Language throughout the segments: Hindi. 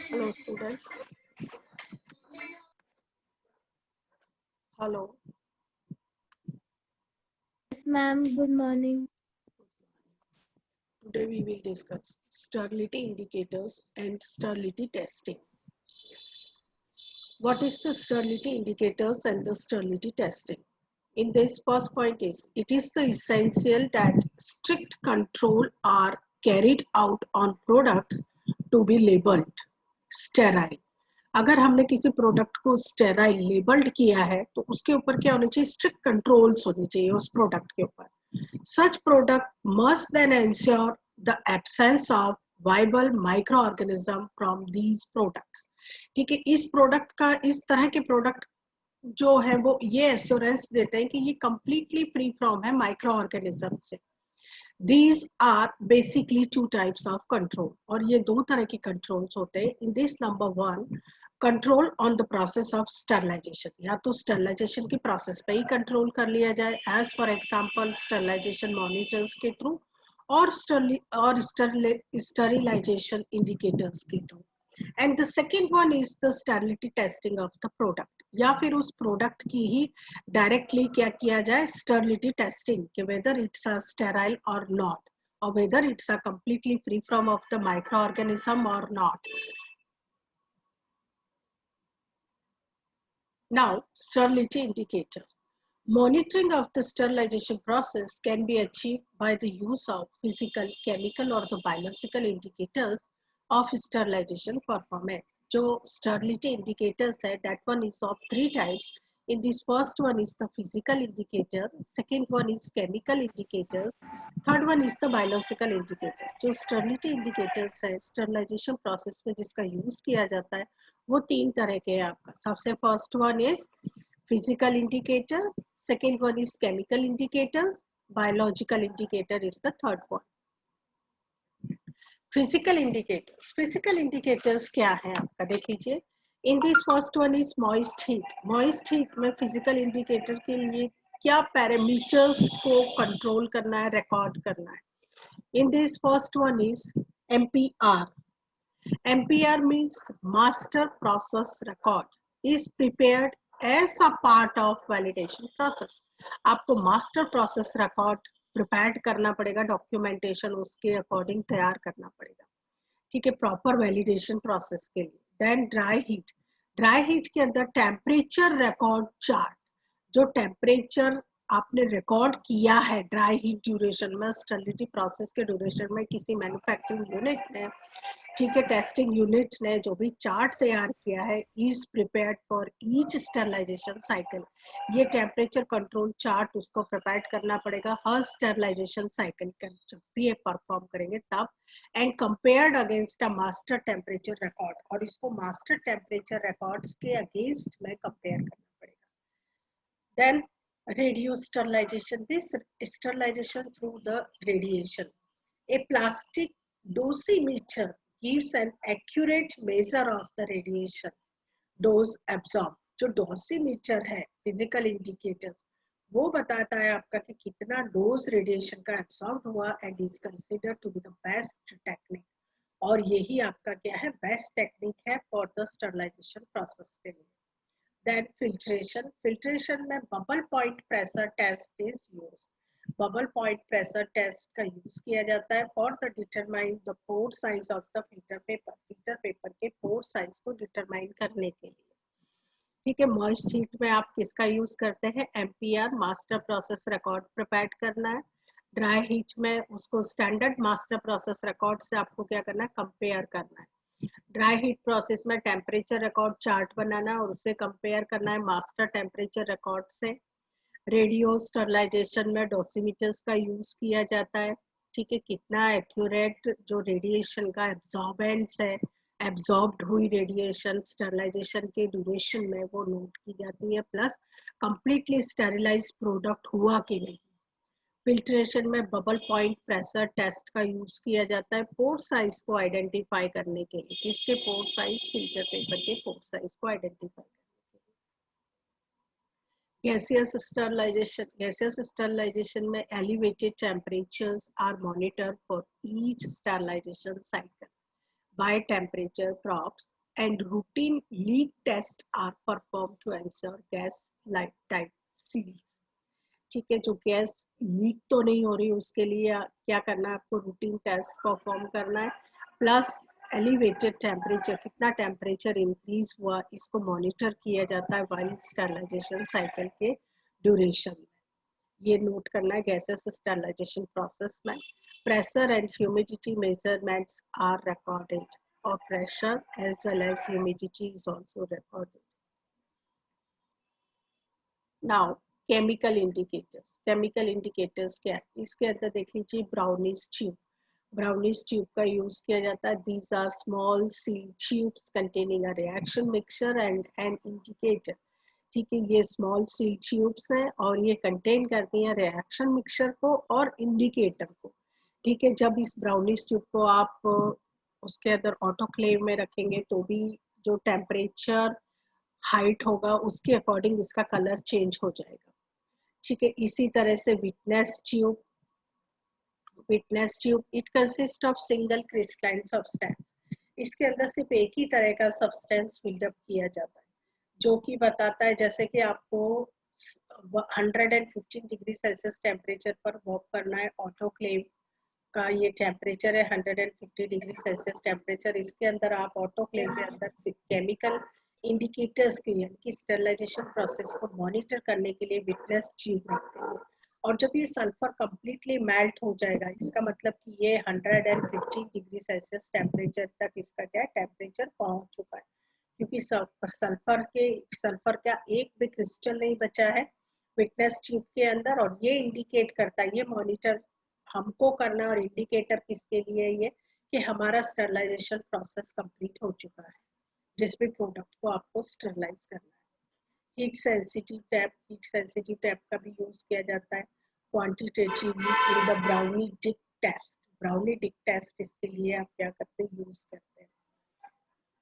Hello, students. Hello. Yes, ma'am. Good morning. Today we will discuss sterility indicators and sterility testing. What is the sterility indicators and the sterility testing? In this first point is, it is the essential that strict control are carried out on products to be labeled sterile. अगर हमने किसी प्रोडक्ट को स्टेराइल लेबल्ड किया है तो उसके ऊपर क्या होना चाहिए, स्ट्रिक्ट कंट्रोल्स होने चाहिए उस प्रोडक्ट के ऊपर. Such product must then ensure the absence of viable microorganism from these products. ठीक है, इस प्रोडक्ट का, इस तरह के प्रोडक्ट जो है वो ये एश्योरेंस देते हैं कि ये कंप्लीटली फ्री फ्रॉम है माइक्रो ऑर्गेनिज्म से. These are basically two types of control, और ये दो तरह के controls होते हैं. In this number one, control on the process of sterilization. या तो sterilization की process पे ही control कर लिया जाए, as for example sterilization monitors के through और sterilization indicators के through. And the second one is the sterility testing of the product. या फिर उस प्रोडक्ट की ही डायरेक्टली क्या किया जाए, स्टेरिलिटी टेस्टिंग, कि वेदर इट्स अ स्टेराइल और नॉट, और whether it's a completely free from of the micro organism और not. Now, sterility indicators. Monitoring of the sterilization process can be achieved by the use of physical, chemical or the biological indicators of sterilization performance. जो sterility indicators है, that one is of three types. In this first one is the physical indicator, second one is chemical indicators, third one is the biological indicators. जो sterility indicators है, sterilization process में जिसका use किया जाता है, वो तीन तरह के हैं आपका. सबसे first one is physical indicator, second one is chemical indicators, biological indicator is the third one. Physical indicators, physical indicators क्या है आपका, देख लीजिए. In this first one is moist heat. Moist heat में फिजिकल इंडिकेटर के लिए क्या पैरामीटर्स को कंट्रोल करना है, रिकॉर्ड करना है. In this first one is MPR. MPR means Master Process Record is prepared as a part of validation process. आपको Master Process Record prepared करना पड़ेगा, डॉक्यूमेंटेशन उसके अकॉर्डिंग तैयार करना पड़ेगा, ठीक है, प्रॉपर वैलिडेशन प्रोसेस के लिए. Then dry heat. Dry heat के अंदर टेम्परेचर रिकॉर्ड चार्ट, जो टेम्परेचर आपने रिकॉर्ड किया है ड्राई हीट ड्यूरेशन में, स्टेरिलिटी प्रोसेस के ड्यूरेशन में किसी मैन्युफैक्चरिंग यूनिट में, ठीक है, टेस्टिंग यूनिट ने जो भी चार्ट तैयार किया है, is prepared for each sterilization cycle. ये टेम्परेचर कंट्रोल चार्ट उसको प्रिपेयर करना पड़ेगा हर स्टेरिलाइजेशन साइकिल का जब भी ये परफॉर्म करेंगे तब, and compared against a master temperature record, और इसको मास्टर टेम्परेचर रिकॉर्ड्स के अगेंस्ट में कंपेयर करना पड़ेगा. Then radio sterilization. This sterilization through the radiation. A plastic dosimeter gives an accurate measure of the radiation dose absorbed. जो dosimeter है, physical indicators, वो बताता है आपका कि कितना डोज रेडिएशन का एब्सॉर्ब हुआ, and is considered to be the best technique. और यही आपका क्या है, बेस्ट टेक्निक है फॉर द स्टरलाइजेशन प्रोसेस के लिए. Then filtration. Filtration में bubble point pressure test is used. Bubble point pressure test का use किया जाता है for the determine the pore size of the filter paper. Filter paper के pore size को determine करने के लिए, ठीक है. moist heat में आप किसका use करते हैं, MPR, master process record prepare करना है. ड्राई हीट में उसको स्टैंडर्ड मास्टर प्रोसेस रिकॉर्ड से आपको क्या करना है, कंपेयर करना है. ड्राई हीट प्रोसेस में टेम्परेचर रिकॉर्ड चार्ट बनाना है और उसे कंपेयर करना है मास्टर टेम्परेचर रिकॉर्ड से. रेडियो स्टरलाइजेशन में डोसीमीटर्स का यूज किया जाता है, ठीक है, कितना एक्यूरेट जो रेडिएशन का एब्जॉर्बेंस है, एब्जॉर्ब्ड हुई रेडिएशन स्टरलाइजेशन के ड्यूरेशन में वो नोट की जाती है, प्लस कंप्लीटली स्टेरिलाइज प्रोडक्ट हुआ कि नहीं. फिल्ट्रेशन में बबल पॉइंट प्रेशर टेस्ट का यूज किया जाता है पोर साइज को आइडेंटिफाई करने के लिए. किसके पोर साइज, फिल्टर पेपर के पोर साइज को आइडेंटिफाई करने के लिए. Gaseous sterilization में elevated temperatures are monitored for each sterilization cycle by temperature probes and routine leak tests are performed to ensure gas lifetime seals. ठीक है, जो गैस लीक तो नहीं हो रही उसके लिए क्या करना है, आपको रूटीन टेस्ट परफॉर्म करना है, प्लस एलिवेटेड टेम्परेचर, कितना टेम्परेचर इंक्रीज हुआ इसको मॉनिटर किया जाता है वाइल स्टरलाइजेशन साइकिल के ड्यूरेशन में. ये नोट करना है गैसेस स्टरलाइजेशन प्रोसेस में. Pressure and humidity measurements are recorded और pressure as well as humidity is also recorded. Now chemical indicators. Chemical indicators क्या है, इसके अंदर देख लीजिए ब्राउनिश ट्यूब. ब्राउनिश ट्यूब का यूज किया जाता है. These are small seal tubes containing a reaction mixture and an indicator. ठीक है, ये स्मॉल सील ट्यूब्स हैं और ये कंटेन करती हैं रिएक्शन मिक्सचर को और इंडिकेटर को. ठीक है, जब इस ब्राउनिश ट्यूब को आप उसके अंदर ऑटोक्लेव में रखेंगे तो भी जो टेम्परेचर हाइट होगा उसके अकॉर्डिंग इसका कलर चेंज हो जाएगा. ठीक है, इसी तरह से witness tube. Witness tube it consist of single crystalline substance. इसके अंदर सिर्फ एक ही तरह का सब्सटेंस फिल्डअप किया जाता है जो कि बताता है, जैसे कि आपको 115 डिग्री सेल्सियस टेम्परेचर पर वर्क करना है. ऑटोक्लेव का ये टेम्परेचर है 150 डिग्री सेल्सियस टेम्परेचर. इसके अंदर आप ऑटोक्लेव के अंदर केमिकल इंडिकेटर्स के यानी कि स्टरलाइजेशन प्रोसेस को मॉनिटर करने के लिए विटनेस ट्यूब रखते हैं. और जब ये सल्फर कंप्लीटली मेल्ट हो जाएगा, इसका मतलब कि ये 115 डिग्री सेल्सियस टेम्परेचर तक इसका क्या टेम्परेचर पहुंच चुका है, क्योंकि सल्फर का एक भी क्रिस्टल नहीं बचा है विटनेस ट्यूब के अंदर. और ये इंडिकेट करता है, ये मॉनिटर हमको करना, और इंडिकेटर किसके लिए ये कि हमारा स्टरलाइजेशन प्रोसेस कंप्लीट हो चुका है जिस भी प्रोडक्ट को आपको स्टरलाइज करना है. Heat sensitive tape. Heat sensitive tape का भी यूज किया जाता है quantitatively in the Brownie Dick test. Brownie Dick test इसके लिए आप क्या करते हैं, यूज करते हैं.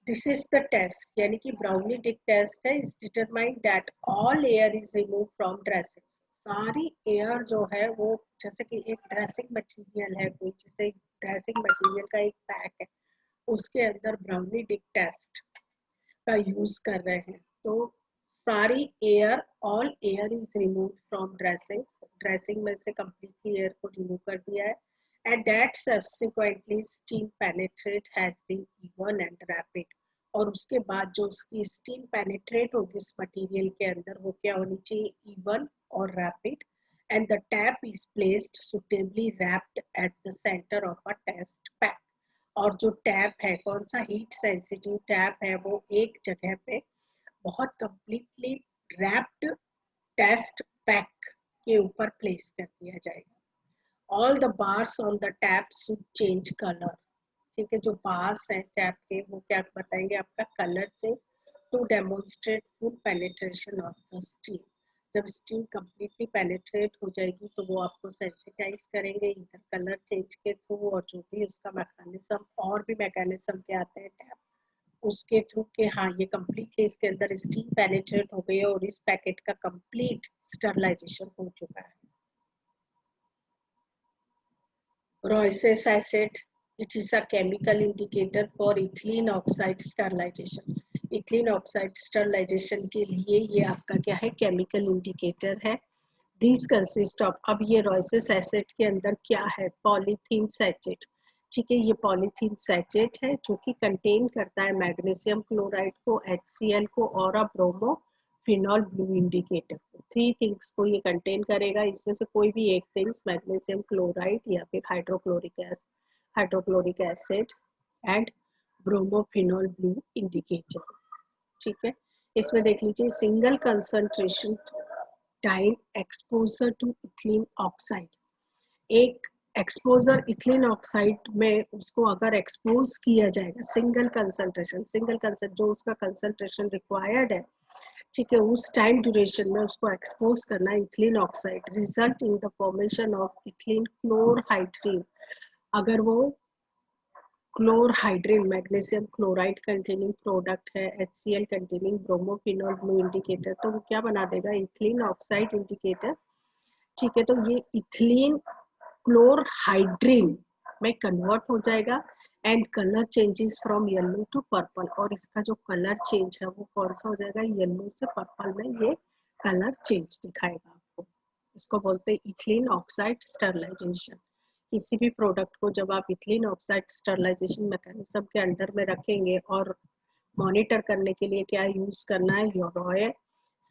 दिस इज द टेस्ट, यानी कि ब्राउनी डिक टेस्ट है. Is determine that all air is remove from dressing. सारी एयर जो है वो, जैसे कि एक ड्रेसिंग मटेरियल है, कोई जैसे ड्रेसिंग मटेरियल का एक पैक है, उसके अंदर ब्राउनी डिक टेस्ट का यूज कर रहे हैं. तो सारी air, all air is remove from dressing. Dressing में से कंप्लीटली एयर को रिमूव कर दिया है. And that subsequently steam penetrate has been even and rapid. और उसके बाद जो उसकी स्टीम पेनिट्रेट होगी उस मटेरियल के अंदर, वो क्या होनी चाहिए, इवन और rapid. And the tape is placed suitably wrapped at the centre of a test pack. और जो टैप है, कौन सा ऑल सेंसिटिव टैप है, वो एक जगह पे बहुत कंप्लीटली रैप्ड टेस्ट पैक के ऊपर प्लेस कर दिया जाएगा. All the bars on the tap should change colour. ठीक है, जो बार्स हैं टैप के वो क्या बताएंगे, आपका colour change to demonstrate full penetration of the steam. जब स्टीम कंप्लीटली पेनिट्रेट हो जाएगी तो वो आपको सेंसिटाइज करेंगे इधर कलर चेंज के थ्रू, और जो भी उसका मैकेनिज्म, और भी मैकेनिज्म के आते हैं टैप उसके थ्रू के. हाँ, ये कंप्लीटली इसके अंदर स्टीम पेनिट्रेट हो गई है और इस पैकेट का कंप्लीट स्टरलाइजेशन हो चुका है. Royces acid, it is a chemical indicator for ethylene oxide sterilization. Ethylene oxide sterilization के लिए ये आपका क्या है, chemical indicator है. These consist of, अब ये Royces acid के अंदर क्या है, polythene sachet. ठीक है, ये पॉलीथीन सैचेट है जो कि कंटेन करता है मैग्नीशियम क्लोराइड को, HCl को और ब्रोमो फिनॉल ब्लू इंडिकेटर को. 3 थिंग्स को ये कंटेन करेगा. इसमें से कोई भी एक थिंग्स, मैग्नीशियम क्लोराइड या फिर hydrochloric acid and bromophenol blue indicator. ठीक है, इसमें देख लीजिए single concentration time exposure to ethylene oxide. एक एक्सपोजर इथिलीन ऑक्साइड में उसको अगर एक्सपोज किया जाएगा, सिंगल कंसंट्रेशन जो उसका कंसंट्रेशन रिक्वायर्ड है, ठीक है, उस टाइम ड्यूरेशन में उसको एक्सपोज करना है ethylene oxide, result in the formation of ethylene chlorohydrin. अगर वो chlorohydrin magnesium chloride containing product है, HCl containing bromophenol blue indicator, तो वो क्या बना देगा, इथिलीन ऑक्साइड इंडिकेटर। ठीक है, तो ये इथिलीन क्लोरहाइड्रिन में कन्वर्ट हो जाएगा and colour changes from yellow to purple, और इसका जो कलर चेंज है वो कौन सा हो जाएगा, येलो से पर्पल में ये कलर चेंज दिखाएगा आपको। इसको बोलते हैं इथिलीन ऑक्साइड स्टरलाइजेशन। किसी भी प्रोडक्ट को जब आप इथिलीन ऑक्साइड स्टरलाइजेशन मैकेनिज्म के अंडर में रखेंगे और मॉनिटर करने के लिए क्या यूज करना है, रॉय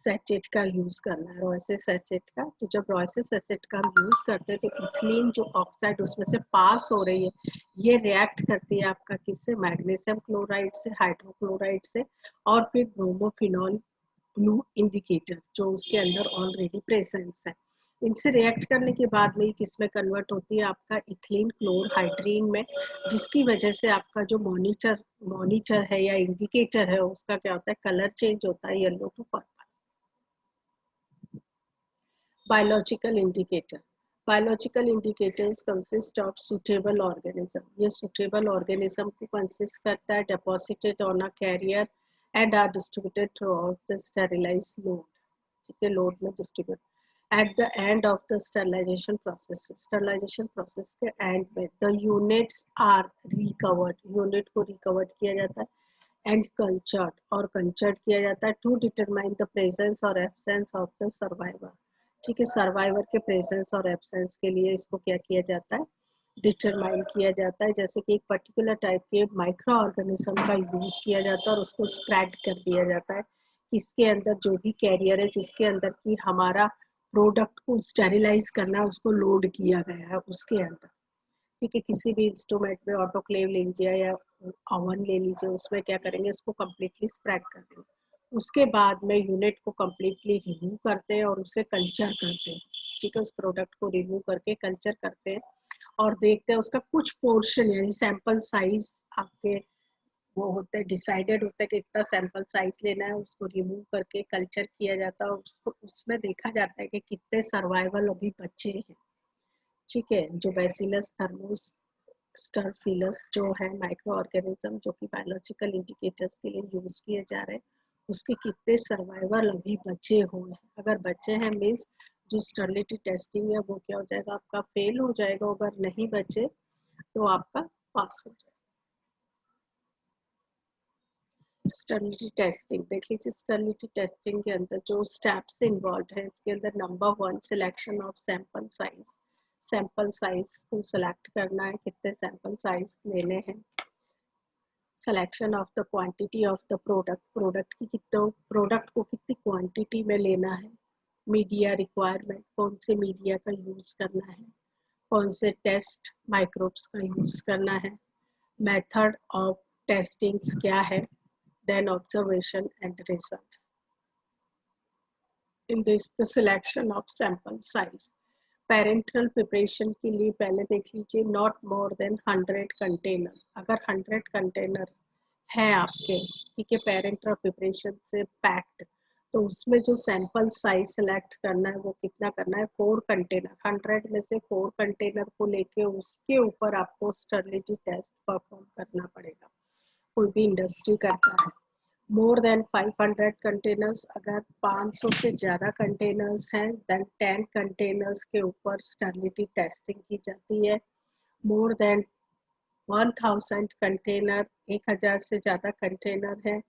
सैचेट का यूज करना है, रॉय से सैचेट का। तो जब रॉय से सैचेट का हम यूज करते हैं तो इथिलीन जो ऑक्साइड उसमें से पास हो रही है, ये रिएक्ट करती है आपका किससे, मैग्नीशियम क्लोराइड से, हाइड्रोक्लोराइड से, और फिर ब्रोमोफिनॉल ब्लू इंडिकेटर जो उसके अंदर ऑलरेडी प्रेजेंस है, इनसे रिएक्ट करने के बाद में किसमें कन्वर्ट होती है, आपका इथिलीन क्लोरहाइड्रीन में, जिसकी वजह से आपका जो मॉनिटर है या इंडिकेटर है उसका क्या होता है, कलर चेंज होता है yellow to purple. Biological indicator, biological indicators consist of suitable organism, ये सुटेबल ऑर्गेनिज्म को कंसिस्ट करता है, deposited on a carrier and are distributed throughout the sterilized load. ठीक है, लोड में distribute at the end of the sterilization process के end में the units are recovered, unit को recovered किया जाता है and cultured, और cultured किया जाता है to determine the presence or absence of the survivor। ठीक है, सर्वाइवर के प्रेजेंस और एब्सेंस के लिए इसको क्या किया जाता है, डिटरमाइन किया जाता है। जैसे कि एक पर्टिकुलर टाइप के माइक्रो ऑर्गेनिज्म का यूज किया जाता है और उसको स्प्रेड कर दिया जाता है, इसके अंदर जो भी कैरियर है जिसके अंदर की हमारा प्रोडक्ट को स्टेरिलाइज करना है उसको लोड किया गया है उसके अंदर। ठीक है, किसी भी इंस्ट्रूमेंट में ऑटोक्लेव ले लीजिए या ओवन ले लीजिए, उसमें क्या करेंगे, इसको कम्प्लीटली स्प्रेड कर देंगे, उसके बाद में यूनिट को कम्प्लीटली रिमूव करते हैं और उसे कल्चर करते हैं। ठीक है, उस प्रोडक्ट को रिमूव करके कल्चर करते हैं और देखते हैं उसका कुछ पोर्शन यानी सैंपल साइज आपके वो होते हैं, डिसाइडेड होता है कि कितना सैंपल साइज लेना है, उसको रिमूव करके कल्चर किया जाता है और उसको उसमें देखा जाता है कि कितने सर्वाइवल अभी बचे हैं। ठीक है, जो बैसिलस थर्मोस स्टरफिलस जो है माइक्रो ऑर्गेनिज्म जो कि बायोलॉजिकल इंडिकेटर्स के लिए यूज किए जा रहे हैं, उसके कितने सर्वाइवल अभी बचे हुए हैं। अगर बचे हैं मीन्स जो स्टर्लिटी टेस्टिंग है वो क्या हो जाएगा, आपका फेल हो जाएगा, अगर नहीं बचे तो आपका पास हो जाएगा। स्टर्लिटी टेस्टिंग देख लीजिए, स्टर्लिटी टेस्टिंग के अंदर जो स्टेप्स इन्वॉल्व है, इसके अंदर number 1 selection of sample size, sample size को सिलेक्ट करना है, कितने सैंपल साइज लेने हैं, selection of the quantity of the product, product को कितनी क्वांटिटी में लेना है, मीडिया रिक्वायरमेंट, कौन से मीडिया का यूज करना है, कौन से टेस्ट माइक्रोब्स का यूज करना है, मेथड ऑफ टेस्टिंग्स क्या है, then observation and result. In this the selection of sample size, parental preparation के लिए पहले देख लीजिए, नॉट मोर देन 100 कंटेनर्स, अगर 100 कंटेनर है आपके, ठीक है, पेरेंटल प्रिपरेशन से पैक्ड, तो उसमें जो सैंपल साइज सेलेक्ट करना है वो कितना करना है, 4 कंटेनर, 100 में से 4 कंटेनर को लेके उसके ऊपर आपको स्टर्लिटी टेस्ट परफॉर्म करना पड़ेगा, कोई भी इंडस्ट्री करता है। मोर देन 500 कंटेनर्स, अगर 500 से ज़्यादा कंटेनर्स हैं देन 10 कंटेनर्स के ऊपर स्टर्लिटी टेस्टिंग की जाती है। मोर देन 1000 कंटेनर, 1000 से ज़्यादा कंटेनर है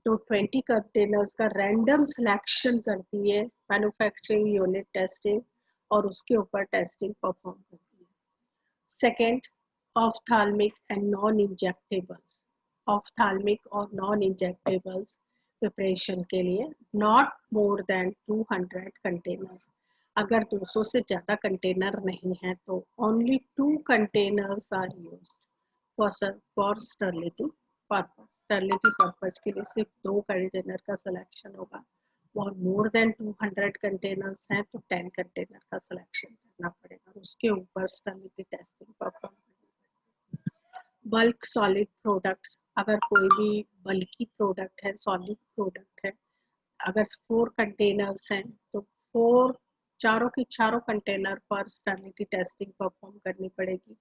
तो 20 कंटेनर्स का रैंडम सिलेक्शन करती है मैन्युफैक्चरिंग यूनिट टेस्टिंग और उसके ऊपर टेस्टिंग परफॉर्म करती है। सेकेंड, ऑफ्थाल्मिक एंड नॉन इंजेक्टेबल्स, ऑफ्थाल्मिक और नॉन इंजेक्टेबल्स प्रिपरेशन के लिए नॉट मोर देन 200 कंटेनर्स, अगर 200 से ज़्यादा कंटेनर नहीं है तो only 2 containers are used for sterility purpose, sterility purpose के लिए सिर्फ 2 कंटेनर का सिलेक्शन होगा, और मोर देन 200 कंटेनर्स हैं तो 10 कंटेनर का सिलेक्शन करना पड़ेगा, उसके ऊपर स्टर्लिटी टेस्टिंग परफॉर्म करनी पड़ेगी। बल्क सॉलिड प्रोडक्ट्स, अगर कोई भी बल्की प्रोडक्ट है, सॉलिड प्रोडक्ट है, अगर 4 कंटेनर्स हैं तो 4 चारों की चारों कंटेनर पर स्टर्लिटी टेस्टिंग परफॉर्म करनी पड़ेगी,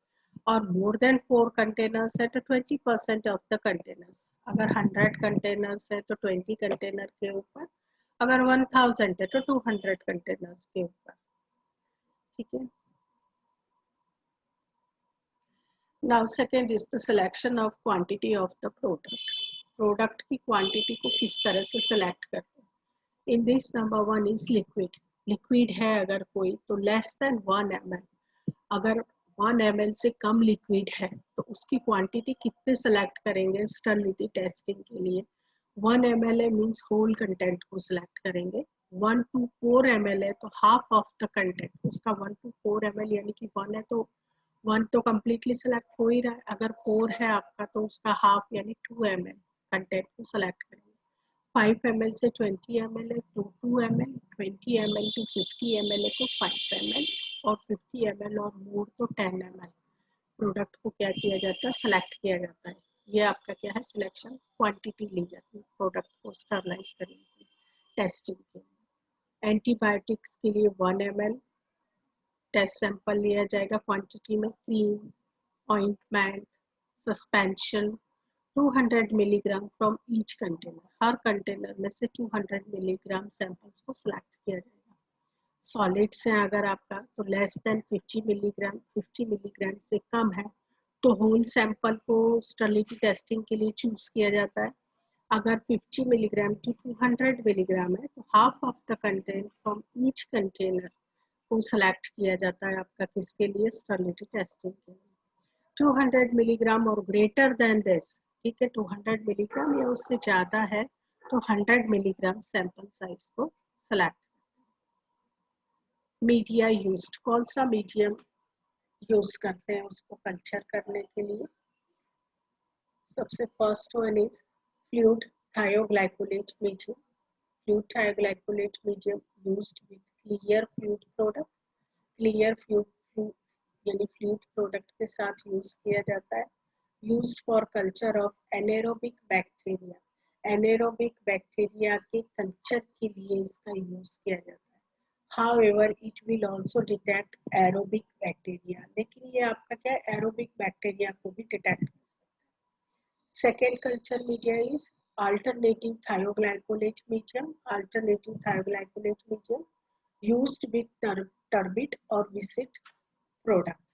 और मोर देन 4 कंटेनर्स है तो 20% ऑफ द कंटेनर्स। अगर 100 कंटेनर्स है तो 20 कंटेनर के ऊपर, अगर 1000 है तो 200 कंटेनर्स के ऊपर। ठीक है। Now second is the selection of quantity of the product. Product की क्वांटिटी को किस तरह से सिलेक्ट करते हैं। In this number 1 is liquid. Liquid है अगर कोई तो लेस देन 1 ml। अगर 1 ml से कम लिक्विड है तो उसकी क्वांटिटी कितने सेलेक्ट करेंगे स्टर्निटी टेस्टिंग के लिए। 1 ml मीन्स होल कंटेंट को सिलेक्ट करेंगे। 1 to 4 ml है तो हाफ ऑफ द कंटेंट, उसका 1 to 4 ml यानी कि 1 है तो 1 तो कम्प्लीटली सिलेक्ट हो ही रहा है। अगर 4 है आपका तो उसका हाफ यानी 2 ml कंटेंट को सिलेक्ट करेंगे। 5 ml से 20 ml है तो 2 ml, 20 ml to 50 ml है तो 5 ml, और 50 ml और मोर तो 10 ml प्रोडक्ट को क्या किया जाता है, सेलेक्ट किया जाता है। ये आपका क्या है, सिलेक्शन क्वांटिटी ली जाती है प्रोडक्ट को स्टरलाइज करने की टेस्टिंग के लिए। एंटीबायोटिक्स के लिए 1 ml टेस्ट सैंपल लिया जाएगा क्वांटिटी में। Cream, ointment, suspension 200 milligram from each container. Her container में से 200 मिलीग्राम सैंपल्स को सिलेक्ट किया जाएगा। सॉलिड्स हैं अगर आपका तो लेस देन 50 मिलीग्राम, 50 मिलीग्राम से कम है तो होल सैंपल को स्टर्लिटी टेस्टिंग के लिए चूज किया जाता है। अगर 50 मिलीग्राम टू 200 मिलीग्राम है तो half of the content from each container को सिलेक्ट किया जाता है आपका किसके लिए, स्टर्लिटी टेस्टिंग के लिए। 200 मिलीग्राम और ग्रेटर देन दिस, ठीक है, 200 मिलीग्राम या उससे ज़्यादा है तो 100 मिलीग्राम सैंपल साइज को सेलेक्ट। मीडिया यूज्ड, कौन सा मीडियम यूज करते हैं उसको कल्चर करने के लिए। सबसे first one is fluid thioglycollate medium. Fluid thioglycollate medium used with clear fluid product. Clear fluid यानी फ्लूइड प्रोडक्ट के साथ यूज किया जाता है। Used for culture of anaerobic bacteria. Anaerobic bacteria के कल्चर के लिए इसका यूज किया जाता है। However, it will also detect aerobic bacteria. लेकिन ये आपका क्या है, aerobic bacteria को भी डिटेक्ट कर सकता है। Second culture media is alternative thioglycolate medium. Alternative thioglycolate medium used with turbid और viscid products.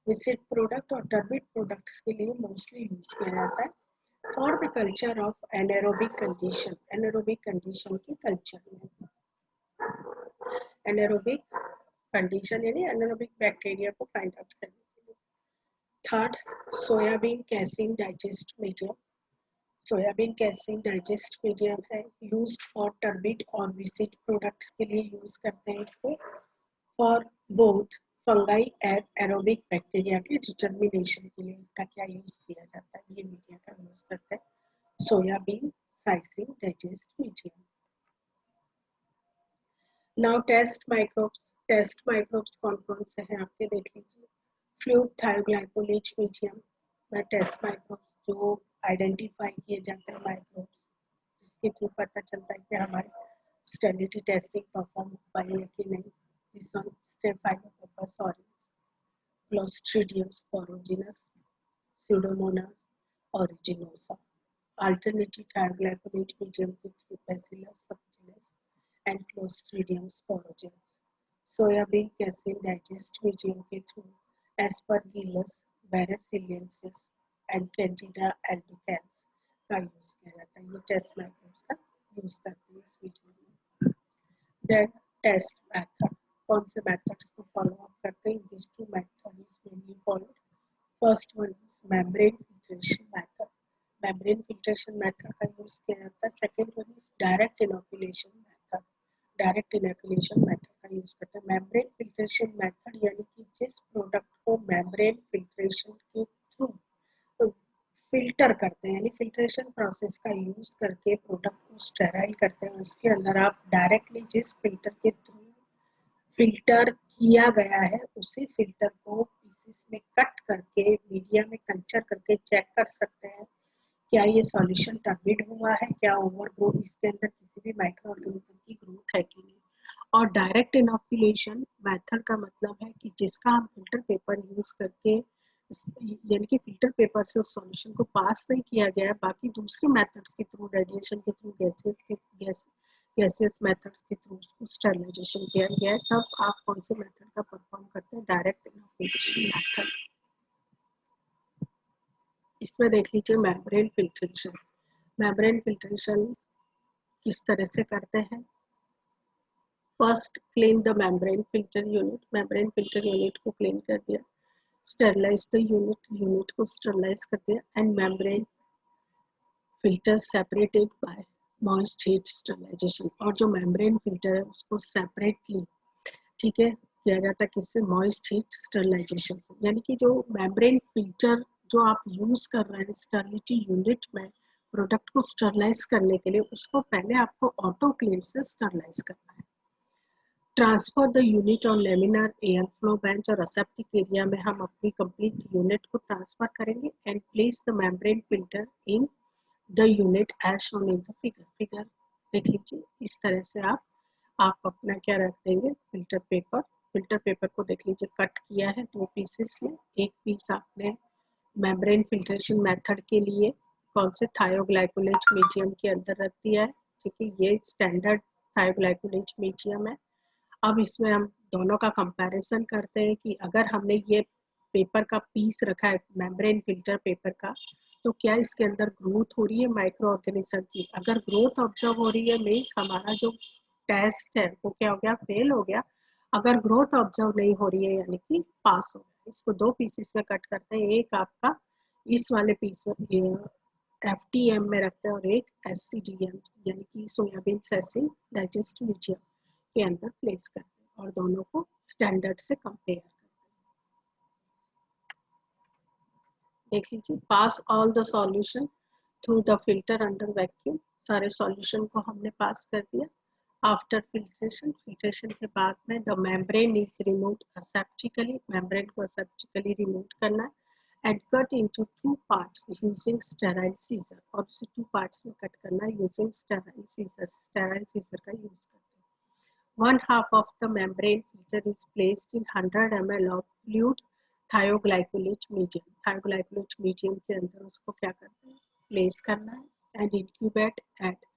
Viscid product और turbid products के लिए mostly यूज किया जाता है for the culture of anaerobic condition. Anaerobic condition की culture में एनारोबिक कंडीशन यानी एनारोबिक बैक्टीरिया को फाइंड आउट करने के लिए। Third, soybean casein digest medium. Soybean casein digest medium है, यूज्ड फॉर टर्बिड और विसिड प्रोडक्ट्स के लिए यूज करते हैं इसको। For both fungi and aerobic bacteria के डिटर्मिनेशन के लिए इसका क्या यूज किया जाता है, ये मीडिया का यूज करते हैं soybean casein digest medium. Now test microbes. Test microbes कौन कौन से हैं आपके देख लीजिए। फ्लूइड थायोग्लाइकोलेट मीडियम में टेस्ट माइक्रोब्स जो आइडेंटिफाई किए जाते हैं माइक्रोब्स जिसके थ्रू पता चलता है कि हमारी स्टेरिलिटी टेस्टिंग परफॉर्म हो पाई है कि नहीं। This one Staphylococcus aureus, Clostridium sporogenes, Pseudomonas aeruginosa. Alternative thioglycolate medium के through Bacillus subtilis and Clostridium sporogenes. Soybean casein digest medium के through Aspergillus, Bacillus and Candida albicans का यूज किया जाता है। ये टेस्ट माइक्रोब्स का यूज करते हैं इस वीडियो में। देन टेस्ट मेथड, कौन से मेथड्स को फॉलो अप करते हैं। This two method is mainly followed. First one is membrane filtration method. Membrane filtration method का यूज किया जाता है। Second one is direct inoculation method. Direct inoculation method का यूज करते हैं। मेम्ब्रेन फिल्ट्रेशन मेथड यानी कि जिस प्रोडक्ट को मेम्ब्रेन फिल्ट्रेशन के थ्रू फिल्टर करते हैं यानी फिल्ट्रेशन प्रोसेस का यूज करके प्रोडक्ट को स्टेराइल करते हैं, उसके अंदर आप डायरेक्टली जिस फिल्टर के थ्रू फिल्टर किया गया है उसी फिल्टर को पीसेस में कट करके मीडिया में कल्चर करके चेक कर सकते हैं क्या ये सॉल्यूशन टर्बिड हुआ है, क्या ओवर ग्रोथ इसके अंदर किसी भी माइक्रो ऑर्गेनिज्म की ग्रोथ है कि नहीं। और डायरेक्ट इनोकुलेशन मेथड का मतलब है कि जिसका हम फिल्टर पेपर यूज करके यानी कि फिल्टर पेपर से उस सॉल्यूशन को पास नहीं किया गया है, बाकी दूसरे मेथड्स के थ्रू, रेडिएशन के थ्रू, गैसियस मेथड्स के थ्रू उसको स्टरलाइजेशन किया गया है, तब आप कौन से मेथड का परफॉर्म करते हैं? Direct inoculation method. इसमें देख लीजिए मेम्ब्रेन फिल्ट्रेशन। मेम्ब्रेन फिल्ट्रेशन किस तरह से करते हैं? First clean the membrane filter unit. Membrane filter unit को क्लीन कर दिया। स्टरलाइज द यूनिट को स्टरलाइज कर दिया। And membrane filter separated by moist heat sterilization. और जो मेम्ब्रेन फिल्टर है उसको सेपरेटली, ठीक है, किया जाता है किससे? मॉइस्ट हीट स्टरलाइजेशन से। यानी कि जो मेम्ब्रेन फिल्टर जो आप यूज कर रहे हैं स्टरलिटी यूनिट में प्रोडक्ट को स्टरलाइज करने के लिए, उसको पहले आपको ऑटो क्लीन से स्टरलाइज करना है। Transfer the unit on laminar air flow bench और असेप्टिक एरिया में हम अपनी कंप्लीट यूनिट को ट्रांसफर करेंगे and place the membrane filter in the unit as shown in the figure. Figure देख लीजिए, इस तरह से आप अपना क्या रख देंगे? Filter paper. फिल्टर पेपर को देख लीजिए कट किया है 2 पीसेस में। एक पीस आपने मेम्ब्रेन फिल्ट्रेशन मेथड के लिए कौन से? थायोग्लाइकोलेज मीडियम के अंदर रख दिया है, ठीक है, ये स्टैंडर्ड थायोग्लाइकोलेज मीडियम है। अब इसमें हम दोनों का कंपैरिजन करते हैं कि अगर हमने ये पेपर का पीस रखा है मेम्ब्रेन फिल्टर पेपर का, तो क्या इसके अंदर ग्रोथ हो रही है माइक्रो ऑर्गेनिज्म की? अगर ग्रोथ ऑब्जर्व हो रही है मीन्स हमारा जो टेस्ट है वो क्या हो गया? फेल हो गया। अगर ग्रोथ ऑब्जर्व नहीं हो रही है यानी कि पास हो गया। इसको 2 पीसेस में कट करते हैं, एक आपका इस वाले पीस में FTM में रखते हैं और एक SCDM यानी कि सोयाबीन सेसिंग डाइजेस्ट मीडियम के अंदर प्लेस करते हैं और दोनों को स्टैंडर्ड से कंपेयर करते हैं। देख लीजिए, pass all the solution through the filter under vacuum. सारे सॉल्यूशन को हमने पास कर दिया। आफ्टर फिल्ट्रेशन, फिल्ट्रेशन के बाद में the membrane is removed aseptically. Membrane को असेप्टिकली रिमूव करना है and cut into 2 parts using sterile scissor। और उसे 2 parts में कट करना है using sterile scissor। sterile scissor का यूज करते हैं। 1/2 of the membrane filter is placed in 100 ml of fluid thioglycolate medium। thioglycolate medium के अंदर उसको क्या करना है? प्लेस करना है and incubate at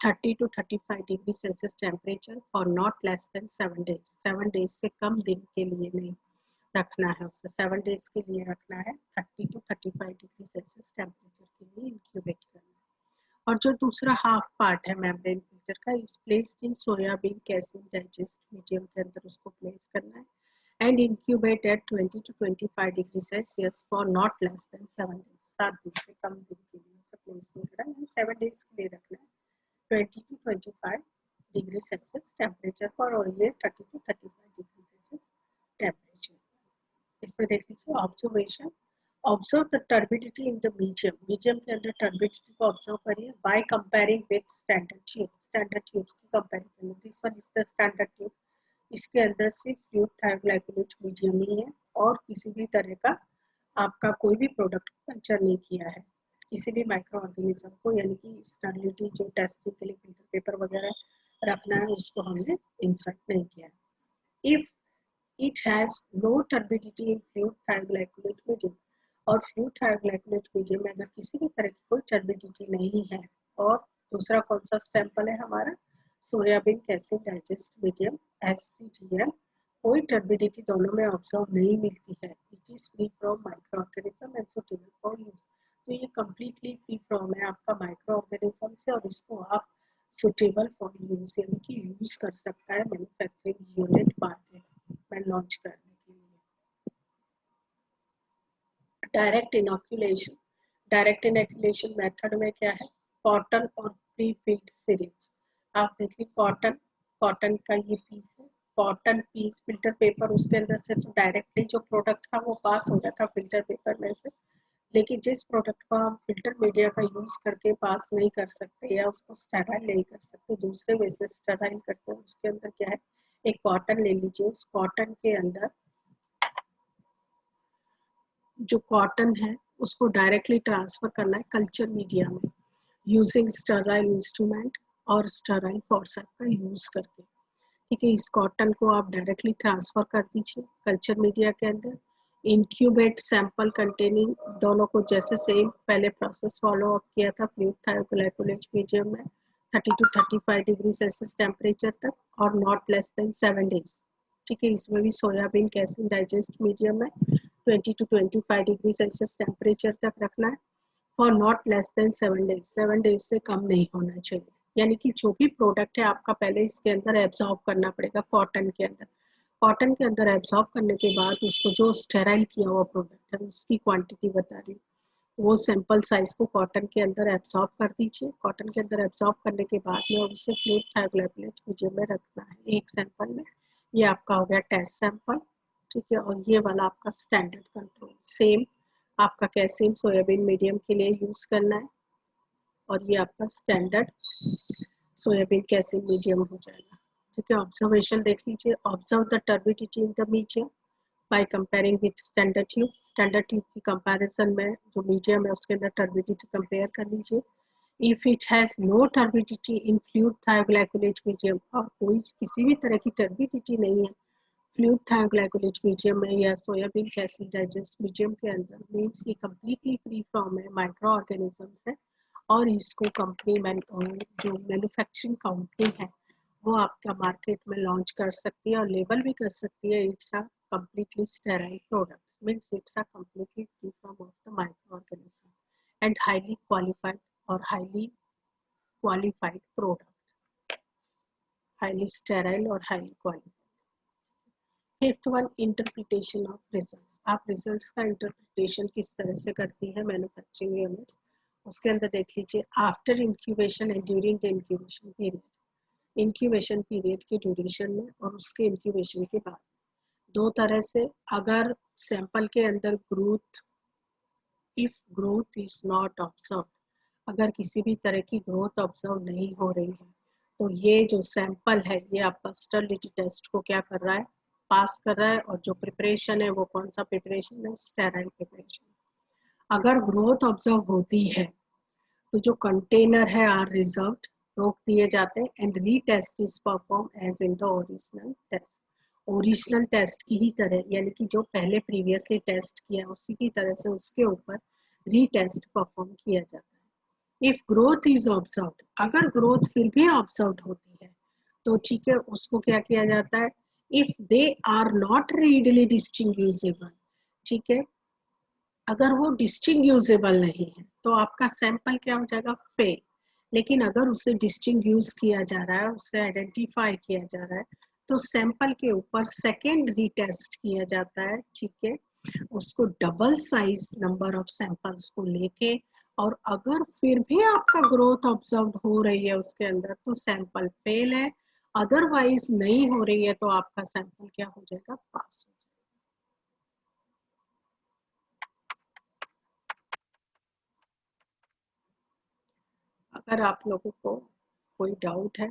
30 to 35 degree Celsius temperature for not less than 7 days। 7 days से कम दिन के लिए नहीं रखना है, उससे 7 डेज के लिए रखना है। 30 to 35 डिग्री सेल्सियस टेम्परेचर के लिए इंक्यूबेट करना है। और जो दूसरा हाफ पार्ट है मेम्ब्रेन फिल्टर का, is placed in soybean casein digest medium के अंदर उसको प्लेस करना है and incubate at 20 to 25 degree Celsius for not less than 7 days. 7 दिन से कम दिन के लिए उसे प्लेस नहीं करना है, 7 डेज के लिए रखना है। 20 to 25 डिग्री सेल्सियस टेम्परेचर पर, और ये 30 to 35 डिग्री सेल्सियस टेम्परेचर। इसमें देख लीजिए observation. Observe the turbidity in the medium. Medium के अंदर टर्बिडिटी को ऑब्जर्व करिए by comparing with standard tube. Standard tube की कंपैरिजन में this one is the standard tube. इसके अंदर सिर्फ फ्लूइड थायोग्लाइकोलेट मीडियम ही है और किसी भी तरह का आपका कोई भी प्रोडक्ट कल्चर नहीं किया है किसी भी माइक्रो ऑर्गेनिज्म को, यानी कि स्टरलिटी जो टेस्टिंग के लिए फिल्टर पेपर वगैरह रखना है उसको हमने इंसर्ट नहीं किया है। If it has no turbidity in fluid thioglycolate medium। और fluid thioglycolate medium में अगर किसी भी तरह की कोई turbidity नहीं है, और दूसरा कौन सा सैंपल है हमारा? Soybean casein digest medium SCDM। कोई टर्बिडिटी दोनों में ऑब्जर्व नहीं मिलती है। It is free from microorganism and suitable for use. तो ये कम्प्लीटली फ्री फ्रॉम है आपका माइक्रो ऑर्गेनिज्म से, और इसको आप सुटेबल फॉर यूज यानी कि यूज कर सकता है मैन्युफैक्चरिंग यूनिट मार्केट में लॉन्च करने के लिए। Direct inoculation. Direct inoculation method में क्या है? कॉटन और प्री फिल्ड सिरिंज। आप देखिए कॉटन का ये पीस है। कॉटन पीस फिल्टर पेपर उसके अंदर से तो डायरेक्टली जो प्रोडक्ट था वो पास हो गया था फिल्टर पेपर में से, लेकिन जिस प्रोडक्ट को हम फिल्टर मीडिया का यूज करके पास नहीं कर सकते या उसको स्टेराइल नहीं कर सकते, दूसरे वे से स्टेराइल करते हैं, उसके अंदर क्या है? एक कॉटन ले लीजिए। उस कॉटन के अंदर जो कॉटन है उसको डायरेक्टली ट्रांसफर करना है कल्चर मीडिया में यूजिंग स्टेराइल इंस्ट्रूमेंट और स्टेराइल फोर्सेप का यूज करके। ठीक है, इस कॉटन को आप डायरेक्टली ट्रांसफर कर दीजिए कल्चर मीडिया के अंदर इंक्यूबेट सैंपल कंटेनिंग, दोनों को जैसे सेम पहले प्रोसेस फॉलो अप किया था फ्लूइड थायोग्लाइकोलेज मीडियम में 30 to 35 डिग्री सेल्सियस टेम्परेचर तक और नॉट लेस देन 7 डेज। ठीक है, इसमें भी सोयाबीन कैसिन डाइजेस्ट मीडियम में 20 to 25 डिग्री सेल्सियस टेम्परेचर तक रखना है for not less than 7 days. 7 days से कम नहीं होना चाहिए। यानी कि जो भी प्रोडक्ट है आपका पहले इसके अंदर एब्जॉर्ब करना पड़ेगा कॉटन के अंदर। कॉटन के अंदर एब्जॉर्ब करने के बाद उसको जो स्टेराइल किया हुआ प्रोडक्ट है उसकी क्वांटिटी बता रही हूँ, वो सैंपल साइज को कॉटन के अंदर एब्जॉर्ब कर दीजिए। कॉटन के अंदर एब्जॉर्ब करने के बाद में उसे फ्लूइड थायोग्लाइकोलेज मीडियम में रखना है एक सैंपल में। ये आपका हो गया टेस्ट सैंपल। ठीक है, और ये वाला आपका स्टैंडर्ड कंट्रोल सेम आपका कैसिन सोयाबीन मीडियम के लिए यूज करना है और ये आपका स्टैंडर्ड सोयाबीन कैसिन मीडियम हो जाएगा। ठीक है, ऑब्जर्वेशन देख लीजिए। Observe the turbidity in the medium by comparing with standard tube. Standard tube की कंपैरिजन में जो मीडियम है उसके अंदर टर्बिडिटी कंपेयर कर लीजिए। If it has no turbidity in fluid thioglycollate medium, और कोई किसी भी तरह की टर्बिडिटी नहीं है फ्लूइड थायोग्लाइकोलेज मीडियम में या सोयाबीन कैसिन डाइजेस्ट मीडियम के अंदर, मीन्स ये कम्प्लीटली फ्री फ्रॉम है माइक्रो ऑर्गेनिजम्स है और इसको कंपनी जो मैन्युफैक्चरिंग कंपनी है वो आपका मार्केट में लॉन्च कर सकती है और लेबल भी कर सकती है it's a completely sterile product, means it's a completely free from of the microorganism and highly qualified or highly qualified product, highly sterile or highly qualified। Fifth one, interpretation of result. आप रिजल्ट्स का इंटरप्रिटेशन किस तरह से करती है मैन्युफैक्चरिंग यूनिट, उसके अंदर देख लीजिए। After incubation and during the incubation period, incubation period के ड्यूरेशन में और उसके इंक्यूबेशन के बाद दो तरह से, अगर सैंपल के अंदर growth, if growth is not observe, अगर किसी भी तरह की ग्रोथ ऑब्जर्व नहीं हो रही है तो ये जो सैंपल है ये आपका स्टरलिटी टेस्ट को क्या कर रहा है, पास कर रहा है। और जो प्रिपरेशन है वो कौन सा प्रिपरेशन है, स्टेराइल प्रिपरेशन। अगर ग्रोथ ऑब्जर्व होती है तो जो कंटेनर है आर रिजर्व्ड, रोक दिए जाते हैं and retest is perform as in the original test. Original test की ही तरह, यानी कि जो पहले प्रीवियसली टेस्ट किया उसी की तरह से उसके ऊपर रीटेस्ट परफॉर्म किया जाता है। इफ ग्रोथ इज ऑब्जर्व्ड, अगर ग्रोथ फिर भी ऑब्जर्व्ड होती है तो ठीक है, उसको क्या किया जाता है, if they are not readily distinguishable, ठीक है, अगर वो डिस्टिंग्यूजेबल नहीं है तो आपका सैंपल क्या हो जाएगा, फेल। लेकिन अगर उसे डिस्टिंग्यूज किया जा रहा है, उसे आइडेंटिफाई किया जा रहा है तो सैंपल के ऊपर सेकेंड रीटेस्ट किया जाता है। ठीक है, उसको double size number of samples को लेके, और अगर फिर भी आपका ग्रोथ ऑब्जर्व हो रही है उसके अंदर तो सैंपल फेल है, अदरवाइज नहीं हो रही है तो आपका सैंपल क्या हो जाएगा, पास हो जाएगा। अगर आप लोगों को कोई डाउट है